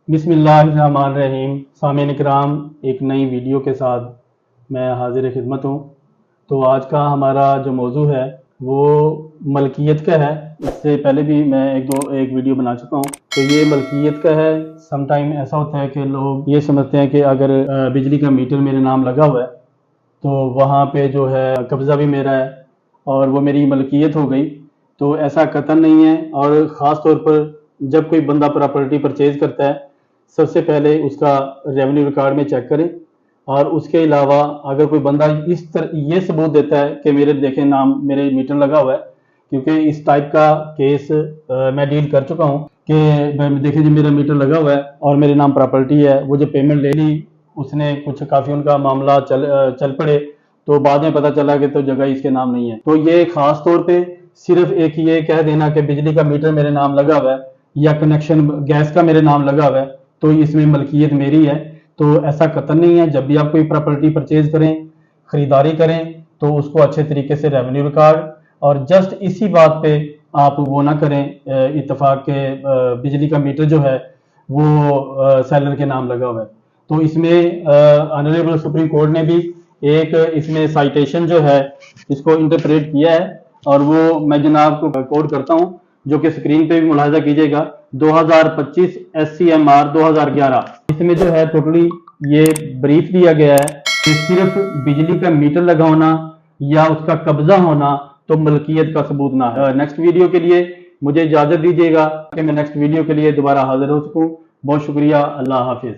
बिस्मिल्लाहिर्रहमानिर्रहीम। सामईन इकराम, एक नई वीडियो के साथ मैं हाजिर खिदमत हूँ। तो आज का हमारा जो मौजू है वो मलकियत का है। इससे पहले भी मैं एक वीडियो बना चुका हूँ। तो ये मलकियत का है। समटाइम ऐसा होता है कि लोग ये समझते हैं कि अगर बिजली का मीटर मेरे नाम लगा हुआ है तो वहाँ पे जो है कब्ज़ा भी मेरा है और वो मेरी मलकियत हो गई। तो ऐसा कतई नहीं है। और ख़ास तौर पर जब कोई बंदा प्रॉपर्टी परचेज़ करता है, सबसे पहले उसका रेवेन्यू रिकॉर्ड में चेक करें। और उसके अलावा अगर कोई बंदा इस तरह ये सबूत देता है कि मेरे देखें नाम मेरे मीटर लगा हुआ है, क्योंकि इस टाइप का केस मैं डील कर चुका हूँ कि देखें जी मेरा मीटर लगा हुआ है और मेरे नाम प्रॉपर्टी है। वो जो पेमेंट ले ली उसने कुछ काफ़ी उनका मामला चल पड़े, तो बाद में पता चला कि तो जगह इसके नाम नहीं है। तो ये ख़ास तौर पे सिर्फ एक ये कह देना कि बिजली का मीटर मेरे नाम लगा हुआ है या कनेक्शन गैस का मेरे नाम लगा हुआ है तो इसमें मलकियत मेरी है, तो ऐसा कतई नहीं है। जब भी आप कोई प्रॉपर्टी परचेज करें, ख़रीदारी करें, तो उसको अच्छे तरीके से रेवेन्यू रिकॉर्ड और जस्ट इसी बात पे आप वो ना करें इत्तेफाक के बिजली का मीटर जो है वो सेलर के नाम लगा हुआ है। तो इसमें ऑनरेबल सुप्रीम कोर्ट ने भी एक इसमें साइटेशन जो है इसको इंटरप्रेट किया है और वो मैं जनाब को कोड करता हूँ, जो कि स्क्रीन पे भी मुलाहिजा कीजिएगा। 2025 SCMR 2011, इसमें जो है टोटली ये ब्रीफ दिया गया है कि सिर्फ बिजली का मीटर लगा होना या उसका कब्जा होना तो मलकियत का सबूत ना है। नेक्स्ट वीडियो के लिए मुझे इजाजत दीजिएगा कि मैं नेक्स्ट वीडियो के लिए दोबारा हाजिर हो सकूं। बहुत शुक्रिया। अल्लाह हाफिज।